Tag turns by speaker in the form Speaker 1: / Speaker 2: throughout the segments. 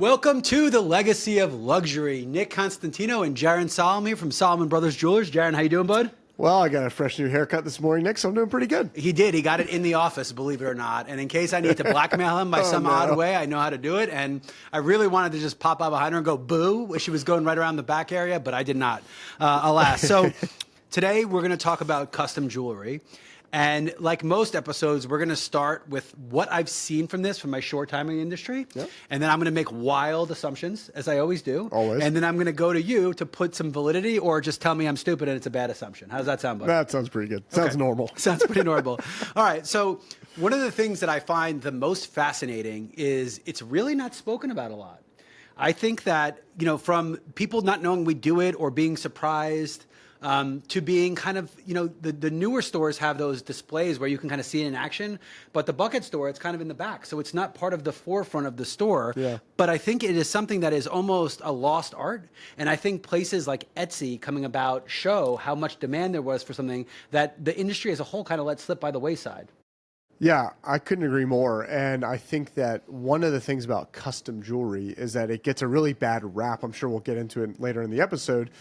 Speaker 1: Welcome to the Legacy of Luxury. Nick Constantino and Jaron Solomon here from Solomon Brothers Jewelers. Jaron, how you doing, bud?
Speaker 2: Well, I got a fresh new haircut this morning, Nick, so I'm doing pretty good.
Speaker 1: He did. He got it in the office, believe it or not. And in case I need to blackmail him by some odd way, I know how to do it. And I really wanted to just pop out behind her and go boo, wish she was going right around the back area, but I did not, alas. So today we're going to talk about custom jewelry. And like most episodes, we're going to start with what I've seen from this from my short time in the industry. Yep. And then I'm going to make wild assumptions, as I always do.
Speaker 2: Always.
Speaker 1: And then I'm going to go to you to put some validity or just tell me I'm stupid and it's a bad assumption. How does that sound, bud?
Speaker 2: That sounds pretty good. Sounds normal.
Speaker 1: Sounds pretty normal. All right. So one of the things that I find the most fascinating is it's really not spoken about a lot. I think that, you know, from people not knowing we do it or being surprised, to being kind of, you know, the newer stores have those displays where you can kind of see it in action, but the bucket store, it's kind of in the back. So it's not part of the forefront of the store. Yeah. But I think it is something that is almost a lost art. And I think places like Etsy coming about show how much demand there was for something that the industry as a whole kind of let slip by the wayside.
Speaker 2: Yeah, I couldn't agree more. And I think that one of the things about custom jewelry is that it gets a really bad rap. I'm sure we'll get into it later in the episode.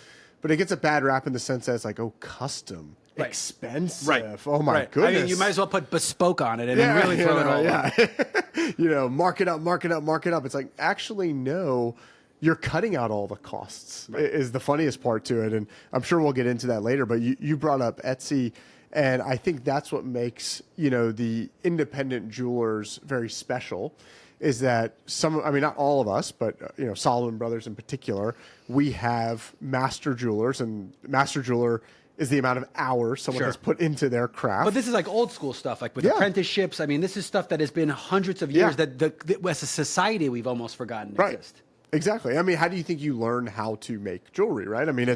Speaker 2: But it gets a bad rap in the sense that it's like, oh, custom, expensive. Right. Oh, my goodness.
Speaker 1: I mean, you might as well put bespoke on it and then really throw it all
Speaker 2: on. You know, mark it up, mark it up, mark it up. It's like, actually, no, you're cutting out all the costs is the funniest part to it. And I'm sure we'll get into that later. But you brought up Etsy. And I think that's what makes, you know, the independent jewelers very special. Is that not all of us, but, you know, Solomon Brothers in particular, we have master jewelers, and master jeweler is the amount of hours someone has put into their craft.
Speaker 1: But this is like old school stuff, like with apprenticeships. I mean, this is stuff that has been hundreds of years that as a society we've almost forgotten exist.
Speaker 2: Exactly. I mean, how do you think you learn how to make jewelry, right? I mean,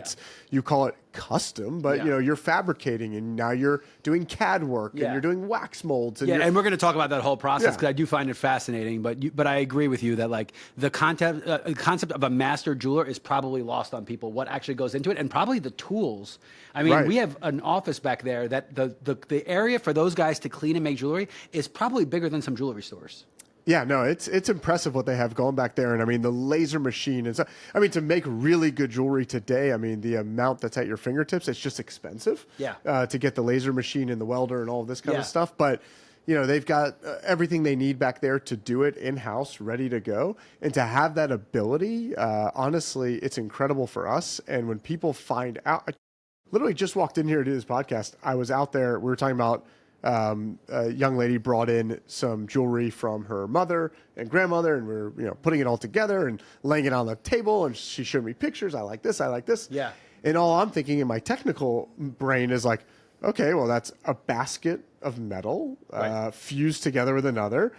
Speaker 2: you call it custom, but you know, you're fabricating and now you're doing CAD work and you're doing wax molds. And
Speaker 1: and we're going to talk about that whole process because I do find it fascinating. But I agree with you that like the concept of a master jeweler is probably lost on people. What actually goes into it, and probably the tools. I mean, we have an office back there that the area for those guys to clean and make jewelry is probably bigger than some jewelry stores.
Speaker 2: Yeah, no, it's impressive what they have going back there. And I mean, the laser machine is, I mean, to make really good jewelry today, I mean, the amount that's at your fingertips, it's just expensive to get the laser machine and the welder and all of this kind of stuff. But, you know, they've got everything they need back there to do it in-house, ready to go. And to have that ability, honestly, it's incredible for us. And when people find out, I literally just walked in here to do this podcast. I was out there, we were talking about, a young lady brought in some jewelry from her mother and grandmother, and we were, you know, putting it all together and laying it on the table. And she showed me pictures. I like this. I like this.
Speaker 1: Yeah.
Speaker 2: And all I'm thinking in my technical brain is like, okay, well, that's a basket of metal fused together with another.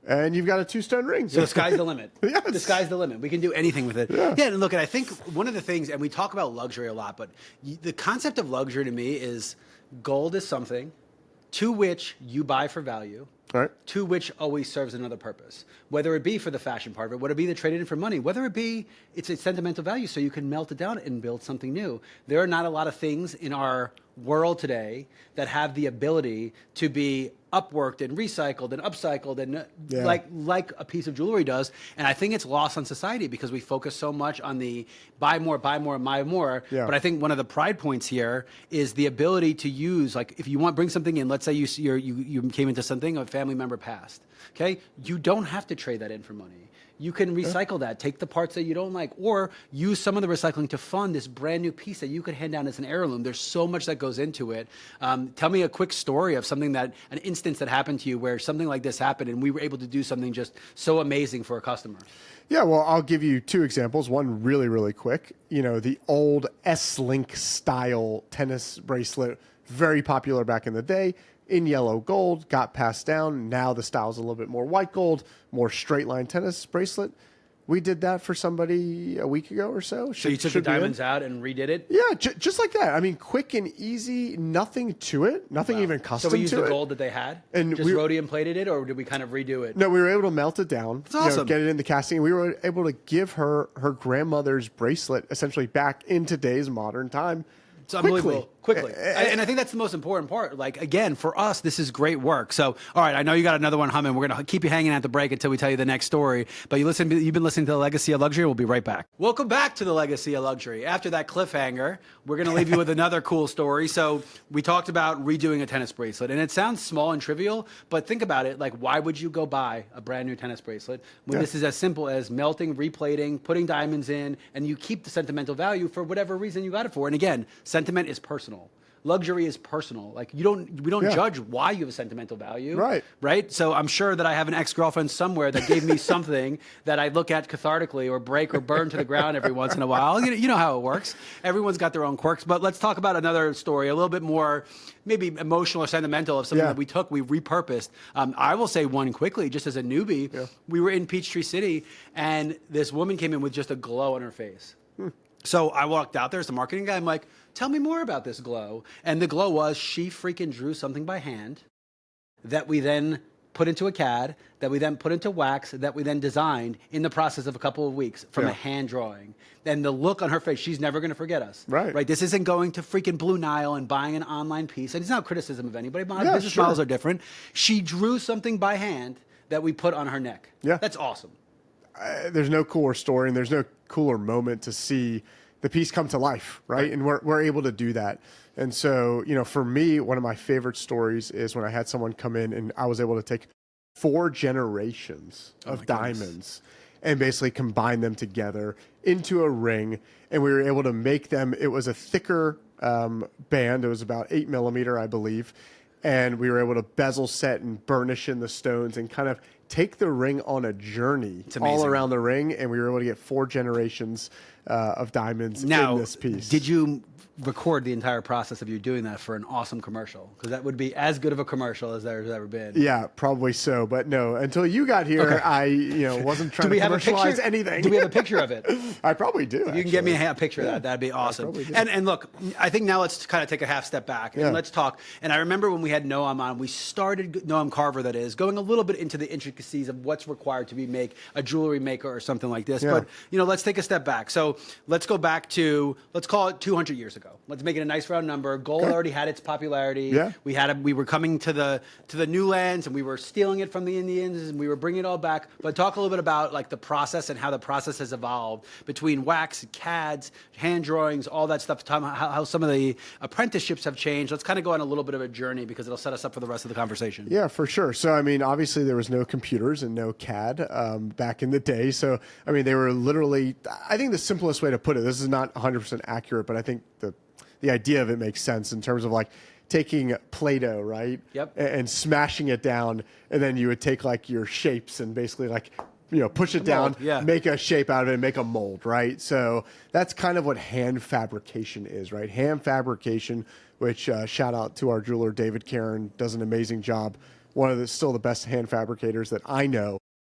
Speaker 2: And you've got a 2-stone ring.
Speaker 1: So the sky's the limit.
Speaker 2: Yes.
Speaker 1: The sky's the limit. We can do anything with it. Yeah, and look, I think one of the things, and we talk about luxury a lot, but the concept of luxury to me is gold is something to which you buy for value, to which always serves another purpose. Whether it be for the fashion part of it, whether it be the traded in for money, whether it be it's a sentimental value so you can melt it down and build something new. There are not a lot of things in our world today that have the ability to be upworked and recycled and upcycled and like a piece of jewelry does. And I think it's lost on society because we focus so much on the buy more, buy more. Yeah. But I think one of the pride points here is the ability to use, like if you want bring something in, let's say you came into something, a family member passed, okay? You don't have to trade that in for money. You can recycle that, take the parts that you don't like, or use some of the recycling to fund this brand new piece that you could hand down as an heirloom. There's so much that goes into it. Tell me a quick story of something an instance that happened to you where something like this happened and we were able to do something just so amazing for a customer.
Speaker 2: Yeah, well, I'll give you 2 examples. One really, really quick. You know, the old S-Link style tennis bracelet, very popular back in the day. In yellow gold, got passed down. Now the style's a little bit more white gold, more straight line tennis bracelet. We did that for somebody a week ago or so.
Speaker 1: So you took the diamonds out and redid it?
Speaker 2: Yeah, just like that. I mean, quick and easy, nothing to it, nothing even custom to it.
Speaker 1: So we used the gold that they had? And just rhodium plated it, or did we kind of redo it?
Speaker 2: No, we were able to melt it down.
Speaker 1: That's awesome.
Speaker 2: Get it in the casting. And we were able to give her grandmother's bracelet essentially back in today's modern time
Speaker 1: It's unbelievable. Quickly. And I think that's the most important part. Like, again, for us, this is great work. So, all right, I know you got another one humming. We're going to keep you hanging at the break until we tell you the next story. But you've been listening to The Legacy of Luxury. We'll be right back. Welcome back to The Legacy of Luxury. After that cliffhanger, we're going to leave you with another cool story. So we talked about redoing a tennis bracelet. And it sounds small and trivial, but think about it. Like, why would you go buy a brand new tennis bracelet when this is as simple as melting, replating, putting diamonds in, and you keep the sentimental value for whatever reason you got it for. And again, sentiment is personal. Luxury is personal. Like we don't judge why you have a sentimental value. Right. So I'm sure that I have an ex-girlfriend somewhere that gave me something that I look at cathartically or break or burn to the ground every once in a while. You know how it works. Everyone's got their own quirks. But let's talk about another story, a little bit more maybe emotional or sentimental of something that we repurposed. I will say one quickly, just as a newbie. We were in Peachtree City, and this woman came in with just a glow on her face. So I walked out there as the marketing guy. I'm like, tell me more about this glow. And the glow was she freaking drew something by hand that we then put into a CAD, that we then put into wax, that we then designed in the process of a couple of weeks from a hand drawing. And the look on her face, she's never going to forget us. Right. This isn't going to freaking Blue Nile and buying an online piece. And it's not criticism of anybody. My business models are different. She drew something by hand that we put on her neck. That's awesome.
Speaker 2: There's no cooler story and there's no cooler moment to see the piece come to life, right? And we're able to do that. And so, for me, one of my favorite stories is when I had someone come in and I was able to take 4 generations of diamonds and basically combine them together into a ring. And we were able to make them, it was a thicker band. It was about 8 millimeter, I believe. And we were able to bezel set and burnish in the stones and kind of take the ring on a journey all around the ring. And we were able to get 4 generations of diamonds in this piece.
Speaker 1: Did you record the entire process of you doing that for an awesome commercial? Because that would be as good of a commercial as there's ever been.
Speaker 2: Yeah, probably so. But no, until you got here, I wasn't trying to commercialize anything.
Speaker 1: Do we have a picture of it?
Speaker 2: I probably do.
Speaker 1: If you can get me a picture of that, that'd be awesome. And look, I think now let's kind of take a half step back and let's talk. And I remember when we had Noam on, we started, Noam Carver that is, going a little bit into the intricacies of what's required to make a jewelry maker or something like this. But, let's take a step back. So let's go back to, let's call it 200 years ago. Let's make it a nice round number. Gold already had its popularity. We were coming to the new lands and we were stealing it from the Indians and we were bringing it all back. But talk a little bit about like the process and how the process has evolved between wax, CADs, hand drawings, all that stuff. How some of the apprenticeships have changed. Let's kind of go on a little bit of a journey because it'll set us up for the rest of the conversation.
Speaker 2: Yeah, for sure. So I mean, obviously there was no computers and no CAD back in the day. So I mean, they were literally. I think the simplest way to put it. This is not 100% accurate, but I think the idea of it makes sense in terms of like taking Play-Doh, right? And smashing it down, and then you would take like your shapes and basically like, push it down, make a shape out of it, and make a mold, right? So that's kind of what hand fabrication is, right? Hand fabrication, which shout out to our jeweler, David Karen, does an amazing job. One of still the best hand fabricators that I know.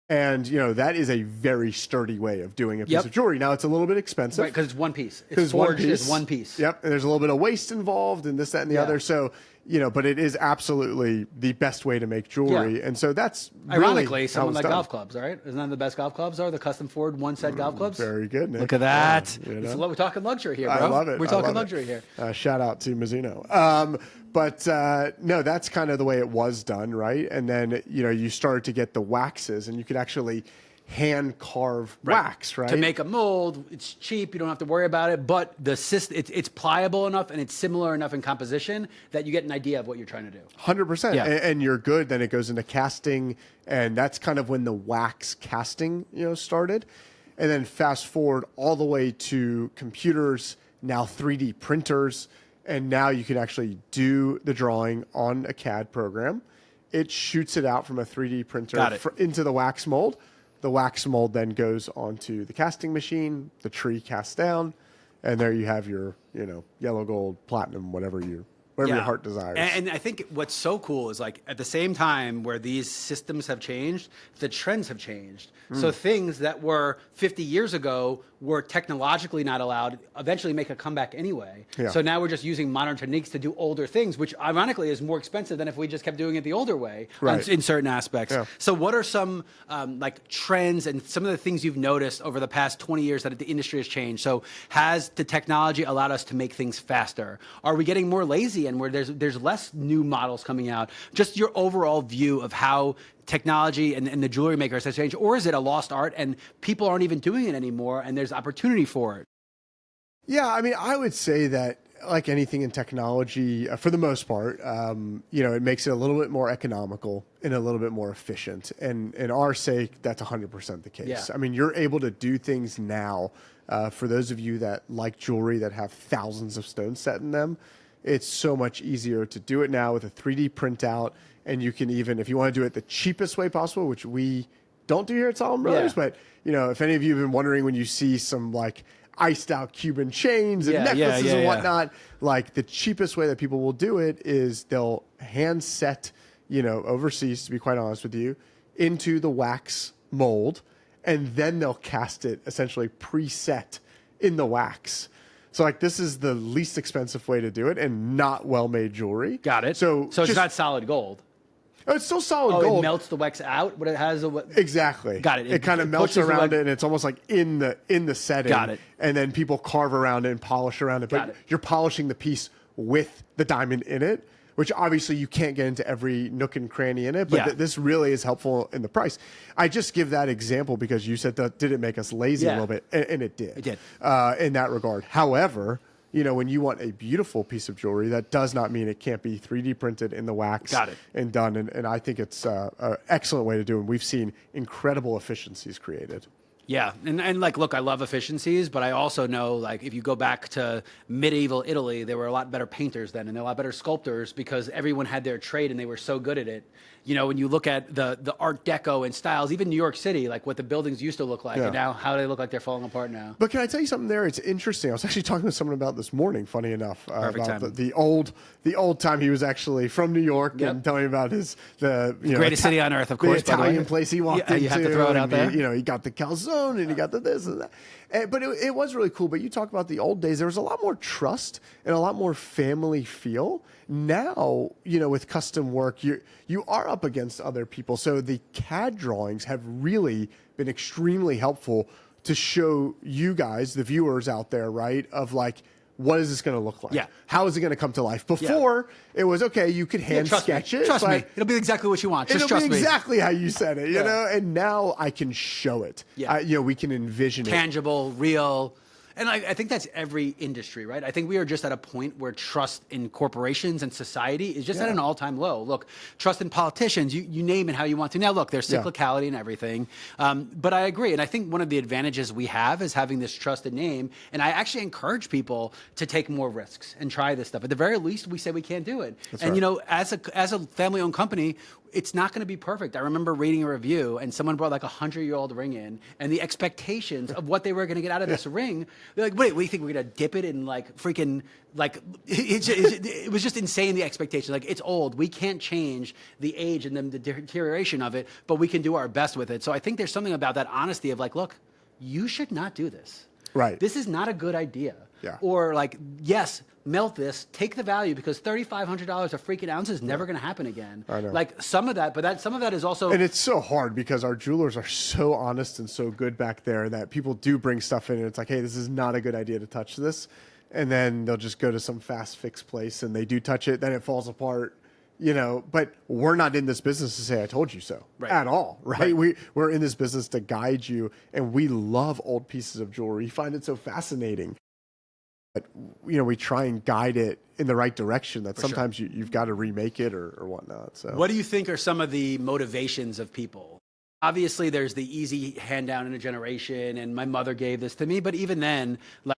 Speaker 2: And, that is a very sturdy way of doing a piece of jewelry. Now, it's a little bit expensive.
Speaker 1: Right, because it's one piece. It's forged as one piece.
Speaker 2: Yep, and there's a little bit of waste involved and this, that, and the other. So, but it is absolutely the best way to make jewelry. And so that's
Speaker 1: ironically, someone like golf clubs, all right? Isn't that the best golf clubs are? The custom forged one-set golf clubs?
Speaker 2: Very good, Nick.
Speaker 1: Look at that. We're talking luxury here, bro.
Speaker 2: I love it.
Speaker 1: We're talking luxury here.
Speaker 2: Shout out to Mizuno. But no, that's kind of the way it was done, right? And then, you started to get the waxes and you could actually hand carve wax, right?
Speaker 1: To make a mold, it's cheap. You don't have to worry about it. But it's pliable enough and it's similar enough in composition that you get an idea of what you're trying to do.
Speaker 2: 100%. And you're good. Then it goes into casting. And that's kind of when the wax casting, started. And then fast forward all the way to computers, now 3D printers. And now you can actually do the drawing on a CAD program. It shoots it out from a 3D printer into the wax mold. The wax mold then goes onto the casting machine, the tree casts down, and there you have your, yellow, gold, platinum, whatever whatever your heart desires.
Speaker 1: And I think what's so cool is like at the same time where these systems have changed, the trends have changed. So things that were 50 years ago were technologically not allowed eventually make a comeback anyway. So now we're just using modern techniques to do older things, which ironically is more expensive than if we just kept doing it the older way in certain aspects. So what are some like trends and some of the things you've noticed over the past 20 years that the industry has changed? So has the technology allowed us to make things faster? Are we getting more lazy and where there's less new models coming out? Just your overall view of how technology and the jewelry makers has changed, or is it a lost art and people aren't even doing it anymore and there's opportunity for it?
Speaker 2: Yeah, I mean, I would say that like anything in technology, for the most part, you know, it makes it a little bit more economical and a little bit more efficient. And in our sake, that's 100% the case. I mean, you're able to do things now. For those of you that like jewelry that have thousands of stones set in them, it's so much easier to do it now with a 3D printout. And you can even, if you want to do it the cheapest way possible, which we don't do here at Solomon Brothers, but you know, if any of you have been wondering when you see some like iced out Cuban chains and necklaces and whatnot, like the cheapest way that people will do it is they'll hand set, you know, overseas, to be quite honest with you, into the wax mold, and then they'll cast it essentially preset in the wax. So like this is the least expensive way to do it and not well-made jewelry.
Speaker 1: Got it. So it's not solid gold.
Speaker 2: Oh, it's still solid gold.
Speaker 1: It melts the wax out, but it has
Speaker 2: exactly.
Speaker 1: Got it.
Speaker 2: It kind of melts around it, and it's almost like in the setting.
Speaker 1: Got it.
Speaker 2: And then people carve around it and polish around it. But you're polishing the piece with the diamond in it, which obviously you can't get into every nook and cranny in it. But this really is helpful in the price. I just give that example because you said that did it make us lazy a little bit, and it did.
Speaker 1: It did
Speaker 2: in that regard. However, you know, when you want a beautiful piece of jewelry, that does not mean it can't be 3D printed in the wax and done. And I think it's an excellent way to do it. And we've seen incredible efficiencies created.
Speaker 1: Yeah, and like, look, I love efficiencies, but I also know, like, if you go back to medieval Italy, there were a lot better painters then, and there were a lot better sculptors because everyone had their trade and they were so good at it. You know, when you look at the Art Deco and styles, even New York City, like what the buildings used to look like, and now how they look like they're falling apart now.
Speaker 2: But can I tell you something there? It's interesting. I was actually talking to someone about this morning, funny enough, about the old time. He was actually from New York and telling me about the
Speaker 1: greatest city on earth, of course,
Speaker 2: the Italian place he walked into.
Speaker 1: You have to throw it out there.
Speaker 2: You know, he got the calzone and he got the this and that. But it was really cool. But you talk about the old days, there was a lot more trust and a lot more family feel. Now, you know, with custom work, you are up against other people. So the CAD drawings have really been extremely helpful to show you guys, the viewers out there, right, of like, what is this going to look like? How is it going to come to life? Before, it was, okay, you could hand sketch it.
Speaker 1: Trust me. It'll be exactly what you want. Just trust me.
Speaker 2: It'll be exactly how you said it, you know? And now I can show it. You know, we can envision it.
Speaker 1: Tangible, real. And I think that's every industry, right? I think we are just at a point where trust in corporations and society is just at an all-time low. Look, trust in politicians, you name it how you want to. Now, look, there's cyclicality and everything. But I agree. And I think one of the advantages we have is having this trusted name. And I actually encourage people to take more risks and try this stuff. At the very least, we say we can't do it. You know, as a family-owned company, it's not going to be perfect. I remember reading a review and someone brought like a 100-year-old ring in and the expectations of what they were going to get out of this ring. They're like, wait, what do you think? We're going to dip it in like freaking, like, it was just insane, the expectation. Like, it's old. We can't change the age and the deterioration of it, but we can do our best with it. So I think there's something about that honesty of like, look, you should not do this.
Speaker 2: Right.
Speaker 1: This is not a good idea. Or like, yes, melt this, take the value because $3,500 a freaking ounce is never going to happen again.
Speaker 2: I know.
Speaker 1: Like some of that is also.
Speaker 2: And it's so hard because our jewelers are so honest and so good back there that people do bring stuff in and it's like, hey, this is not a good idea to touch this. And then they'll just go to some fast fix place and they do touch it, then it falls apart. You know, but we're not in this business to say I told you so at all, right? We're in this business to guide you, and we love old pieces of jewelry. We find it so fascinating. But, you know, we try and guide it in the right direction that sometimes you've got to remake it or whatnot. So,
Speaker 1: what do you think are some of the motivations of people? Obviously, there's the easy hand down in a generation, and my mother gave this to me, but even then, like,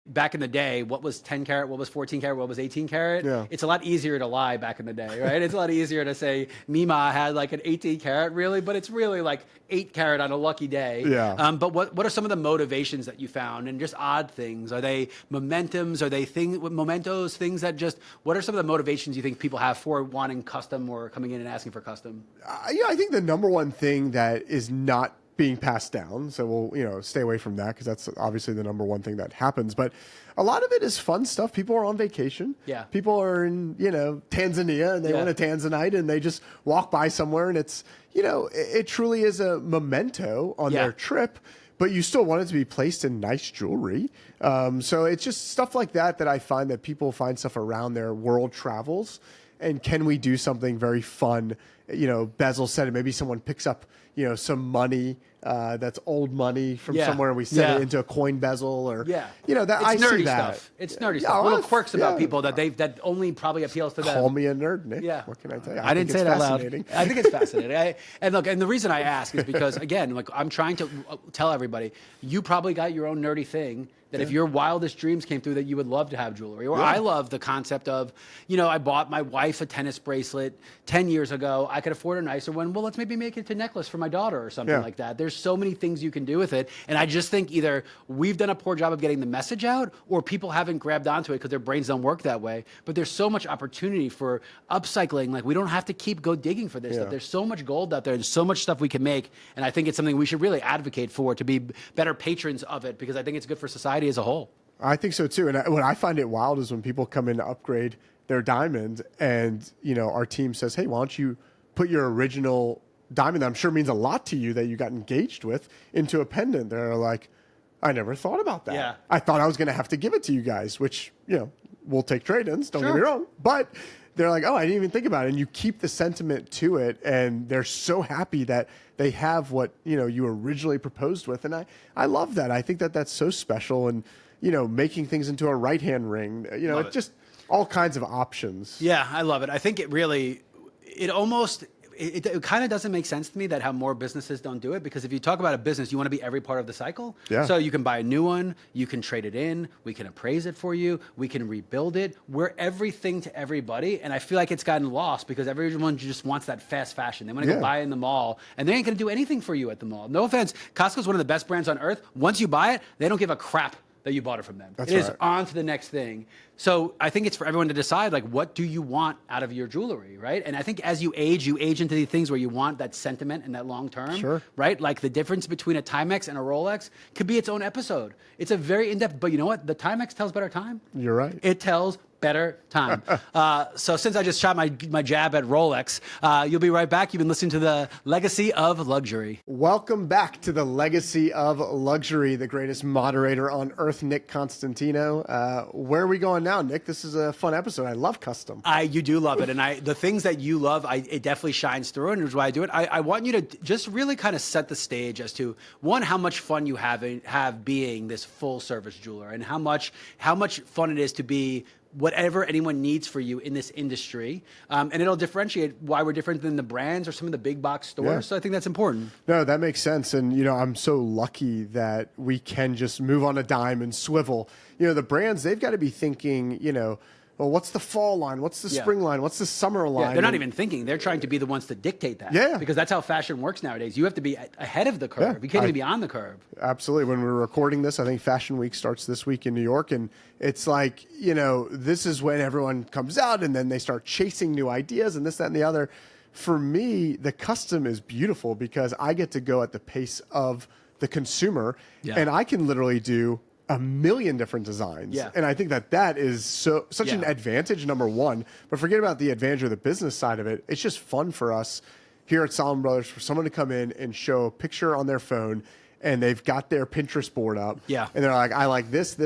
Speaker 1: back in the day, what was 10 karat, what was 14 karat, what was 18 karat?
Speaker 2: Yeah.
Speaker 1: It's a lot easier to lie back in the day, right? It's a lot easier to say Mima had like an 18 karat really, but it's really like 8 karat on a lucky day.
Speaker 2: Yeah.
Speaker 1: But what are some of the motivations that you found, and just odd things? Are they momentums? Are they mementos, things that just, what are some of the motivations you think people have for wanting custom or coming in and asking for custom?
Speaker 2: Yeah, I think the number one thing that is not being passed down, so we'll stay away from that because that's obviously the number one thing that happens, but a lot of it is fun stuff. People are on vacation.
Speaker 1: Yeah.
Speaker 2: People are in Tanzania, and they want a Tanzanite, and they just walk by somewhere, and it's it truly is a memento on their trip, but you still want it to be placed in nice jewelry. So it's just stuff like that I find that people find stuff around their world travels, and can we do something very fun? Bezel set it. Maybe someone picks up some money that's old money from somewhere, and we set it into a coin bezel, or that
Speaker 1: it's
Speaker 2: I
Speaker 1: nerdy
Speaker 2: see that.
Speaker 1: stuff. It's nerdy stuff. Little quirks about people that only probably appeals to them.
Speaker 2: Call me a nerd, Nick.
Speaker 1: Yeah.
Speaker 2: What can I tell you?
Speaker 1: I didn't say that loud. I think it's fascinating. And the reason I ask is because, again, like, I'm trying to tell everybody, you probably got your own nerdy thing that if your wildest dreams came through, that you would love to have jewelry. Or I love the concept of, I bought my wife a tennis bracelet 10 years ago. I could afford a nicer one. Well, let's maybe make it a necklace for my daughter or something like that. There's so many things you can do with it. And I just think either we've done a poor job of getting the message out, or people haven't grabbed onto it because their brains don't work that way. But there's so much opportunity for upcycling. Like, we don't have to go digging for this stuff. There's so much gold out there. There's so much stuff we can make. And I think it's something we should really advocate for, to be better patrons of it, because I think it's good for society as a whole.
Speaker 2: I think so too. And what I find it wild is when people come in to upgrade their diamond, and our team says, "Hey, why don't you put your original diamond that I'm sure means a lot to you that you got engaged with into a pendant?" They're like, "I never thought about that.
Speaker 1: Yeah.
Speaker 2: I thought I was going to have to give it to you guys," which we'll take trade-ins. Don't get me wrong, but they're like, "Oh, I didn't even think about it." And you keep the sentiment to it, and they're so happy that they have what you originally proposed with. And I love that. I think that that's so special. And making things into a right-hand ring, it just all kinds of options.
Speaker 1: Yeah, I love it. I think it kind of doesn't make sense to me that how more businesses don't do it, because if you talk about a business, you want to be every part of the cycle.
Speaker 2: Yeah.
Speaker 1: So you can buy a new one, you can trade it in, we can appraise it for you, we can rebuild it. We're everything to everybody, and I feel like it's gotten lost because everyone just wants that fast fashion. They want to go buy it in the mall, and they ain't going to do anything for you at the mall. No offense, Costco's one of the best brands on earth. Once you buy it, they don't give a crap that you bought it from them.
Speaker 2: That's
Speaker 1: it is
Speaker 2: right.
Speaker 1: on to the next thing. So I think it's for everyone to decide, like, what do you want out of your jewelry, right? And I think as you age into these things where you want that sentiment and that long term, right? Like, the difference between a Timex and a Rolex could be its own episode. It's a very in-depth, but you know what? The Timex tells better time.
Speaker 2: You're right.
Speaker 1: It tells better time. So since I just shot my jab at Rolex, you'll be right back. You've been listening to the Legacy of Luxury.
Speaker 2: Welcome back to the Legacy of Luxury, the greatest moderator on earth, Nick Constantino. Where are we going now, Nick? This is a fun episode. I love custom.
Speaker 1: You do love it. And the things that you love, it definitely shines through, and here's why I do it. I want you to just really kind of set the stage as to, one, how much fun you have being this full service jeweler, and how much fun it is to be whatever anyone needs for you in this industry. And it'll differentiate why we're different than the brands or some of the big box stores.
Speaker 2: Yeah.
Speaker 1: So I think that's important.
Speaker 2: No, that makes sense. And, I'm so lucky that we can just move on a dime and swivel. The brands, they've got to be thinking, well, what's the fall line? What's the spring line? What's the summer line?
Speaker 1: Yeah, they're not even thinking. They're trying to be the ones to dictate that.
Speaker 2: Yeah.
Speaker 1: Because that's how fashion works nowadays. You have to be ahead of the curve. You can't even be on the curve.
Speaker 2: Absolutely. When we're recording this, I think Fashion Week starts this week in New York. And it's like, this is when everyone comes out, and then they start chasing new ideas and this, that, and the other. For me, the custom is beautiful because I get to go at the pace of the consumer, and I can literally do a million different designs.
Speaker 1: Yeah.
Speaker 2: And I think that is such an advantage, number one. But forget about the advantage of the business side of it. It's just fun for us here at Solomon Brothers for someone to come in and show a picture on their phone, and they've got their Pinterest board up.
Speaker 1: Yeah.
Speaker 2: And they're like, I like this,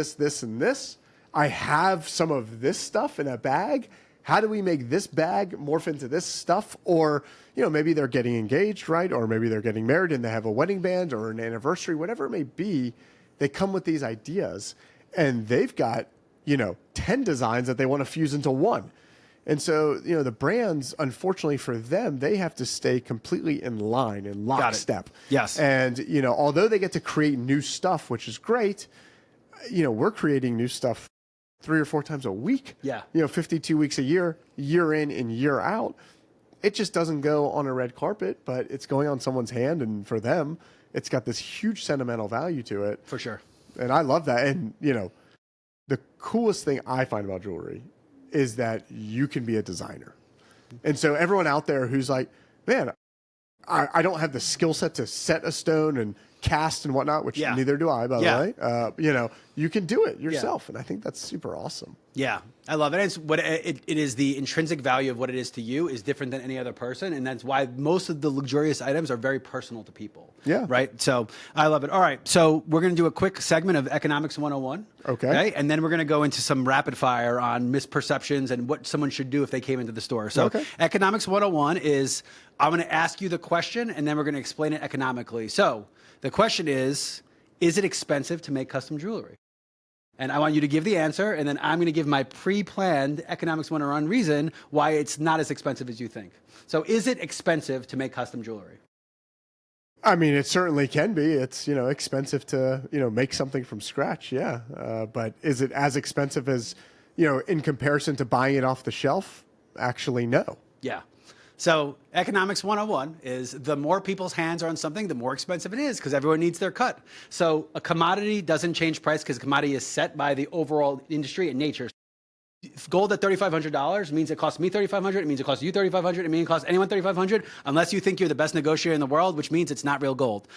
Speaker 2: and this. I have some of this stuff in a bag. How do we make this bag morph into this stuff? Or, maybe they're getting engaged, right? Or maybe they're getting married and they have a wedding band or an anniversary, whatever it may be. They come with these ideas, and they've got, 10 designs that they want to fuse into one. And so, the brands, unfortunately for them, they have to stay completely in line, in lockstep.
Speaker 1: Yes.
Speaker 2: And, although they get to create new stuff, which is great, we're creating new stuff 3 or 4 times a week.
Speaker 1: Yeah.
Speaker 2: 52 weeks a year in and year out. It just doesn't go on a red carpet, but it's going on someone's hand. And for them, it's got this huge sentimental value to it.
Speaker 1: For sure.
Speaker 2: And I love that. And, the coolest thing I find about jewelry is that you can be a designer. And so everyone out there who's like, man, I don't have the skill set to set a stone and cast and whatnot, which neither do I, by the way. You can do it yourself. And I think that's super awesome.
Speaker 1: Yeah, I love it. It's what it is. The intrinsic value of what it is to you is different than any other person. And that's why most of the luxurious items are very personal to people.
Speaker 2: Yeah.
Speaker 1: Right. So I love it. All right. So we're going to do a quick segment of Economics 101.
Speaker 2: Okay.
Speaker 1: And then we're going to go into some rapid fire on misperceptions and what someone should do if they came into the store. So Economics 101 is, I'm going to ask you the question and then we're going to explain it economically. So the question is it expensive to make custom jewelry? And I want you to give the answer, and then I'm going to give my pre-planned Economics 101 reason why it's not as expensive as you think. So is it expensive to make custom jewelry?
Speaker 2: I mean, it certainly can be. It's, expensive to, make something from scratch. Yeah. But is it as expensive as, in comparison to buying it off the shelf? Actually, no.
Speaker 1: Yeah. So Economics 101 is the more people's hands are on something, the more expensive it is because everyone needs their cut. So a commodity doesn't change price because a commodity is set by the overall industry and nature. If gold at $3,500 means it costs me $3,500. It means it costs you $3,500. It means it costs anyone $3,500 unless you think you're the best negotiator in the world, which means it's not real gold.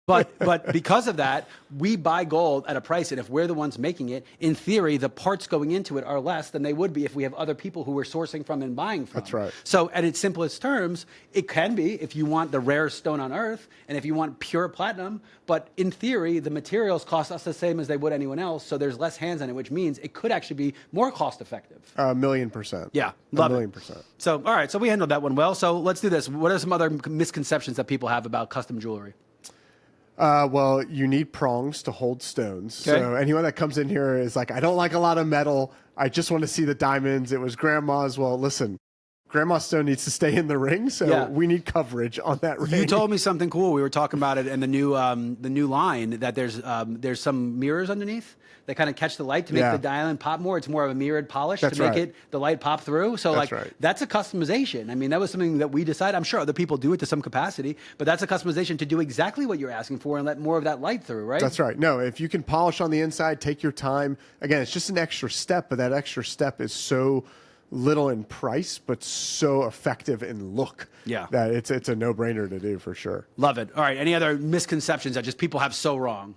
Speaker 1: But because of that, we buy gold at a price, and if we're the ones making it, in theory, the parts going into it are less than they would be if we have other people who we're sourcing from and buying from.
Speaker 2: That's right.
Speaker 1: So at its simplest terms, it can be if you want the rarest stone on earth and if you want pure platinum, but in theory, the materials cost us the same as they would anyone else, so there's less hands on it, which means it could actually be more cost effective.
Speaker 2: 1,000,000%.
Speaker 1: Yeah, love
Speaker 2: 1,000,000%.
Speaker 1: it. So, all right, so we handled that one well. So let's do this. What are some other misconceptions that people have about custom jewelry?
Speaker 2: Well, you need prongs to hold stones.
Speaker 1: Okay.
Speaker 2: So anyone that comes in here is like, I don't like a lot of metal. I just want to see the diamonds. It was grandma's. Well, listen, grandma's stone needs to stay in the ring. So we need coverage on that ring.
Speaker 1: You told me something cool. We were talking about it in the new line that there's some mirrors underneath that kind of catch the light to make the diamond pop more. It's more of a mirrored polish to make it the light pop through. So that's a customization. I mean, that was something that we decided. I'm sure other people do it to some capacity, but that's a customization to do exactly what you're asking for and let more of that light through, right?
Speaker 2: That's right. No, if you can polish on the inside, take your time. Again, it's just an extra step, but that extra step is so little in price, but so effective in look.
Speaker 1: Yeah.
Speaker 2: That it's a no-brainer to do for sure.
Speaker 1: Love it. All right. Any other misconceptions that just people have so wrong?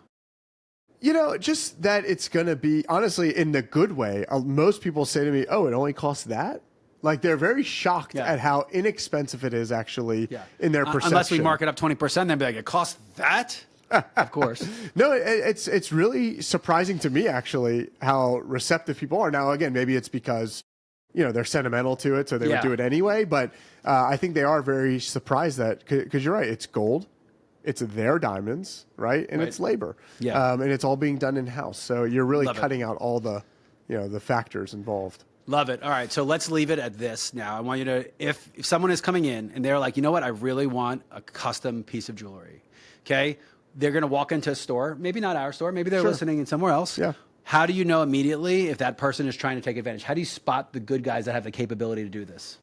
Speaker 2: Just that it's going to be, honestly, in the good way. Most people say to me, oh, it only costs that? Like, they're very shocked at how inexpensive it is actually in their perception.
Speaker 1: Unless we mark it up 20%, they'd be like, it costs that? Of course.
Speaker 2: No, it's really surprising to me, actually, how receptive people are. Now, again, maybe it's because, they're sentimental to it, so they would do it anyway. But I think they are very surprised that, because you're right, it's gold. It's their diamonds, right? And it's labor.
Speaker 1: Yeah.
Speaker 2: And it's all being done in-house. So you're really cutting out all the, the factors involved.
Speaker 1: Love it. All right. So let's leave it at this now. I want you to, if someone is coming in and they're like, you know what, I really want a custom piece of jewelry. Okay. They're going to walk into a store, maybe not our store, maybe they're listening in somewhere else.
Speaker 2: Yeah.
Speaker 1: How do you know immediately if that person is trying to take advantage? How do you spot the good guys that have the capability to do this?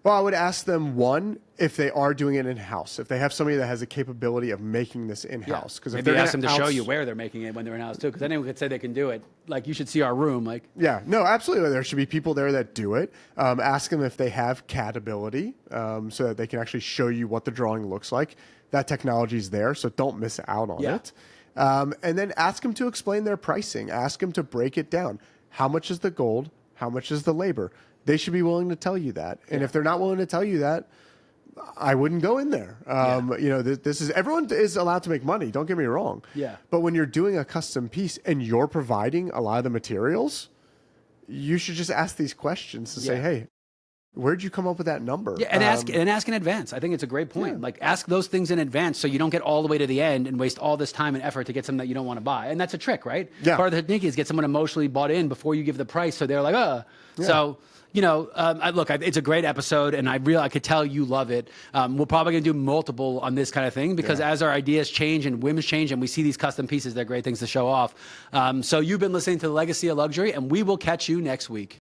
Speaker 2: Well, I would ask them, one, if they are doing it in-house, if they have somebody that has a capability of making this in-house.
Speaker 1: Because maybe ask them to show you where they're making it when they're in-house too, because anyone could say they can do it. Like, you should see our room.
Speaker 2: Yeah, no, absolutely. There should be people there that do it. Ask them if they have CAD ability, so that they can actually show you what the drawing looks like. That technology is there, so don't miss out on it. And then ask them to explain their pricing. Ask them to break it down. How much is the gold? How much is the labor? They should be willing to tell you that. And if they're not willing to tell you that, I wouldn't go in there. This is, everyone is allowed to make money. Don't get me wrong.
Speaker 1: Yeah.
Speaker 2: But when you're doing a custom piece and you're providing a lot of the materials, you should just ask these questions to say, hey, where'd you come up with that number?
Speaker 1: Yeah, and ask in advance. I think it's a great point.
Speaker 2: Yeah.
Speaker 1: Like, ask those things in advance so you don't get all the way to the end and waste all this time and effort to get something that you don't want to buy. And that's a trick, right?
Speaker 2: Yeah.
Speaker 1: Part of the technique is get someone emotionally bought in before you give the price, so they're like, Yeah. So, you know, it's a great episode, and I could tell you love it. We're probably going to do multiple on this kind of thing because as our ideas change and women's change and we see these custom pieces, they're great things to show off. So you've been listening to The Legacy of Luxury, and we will catch you next week.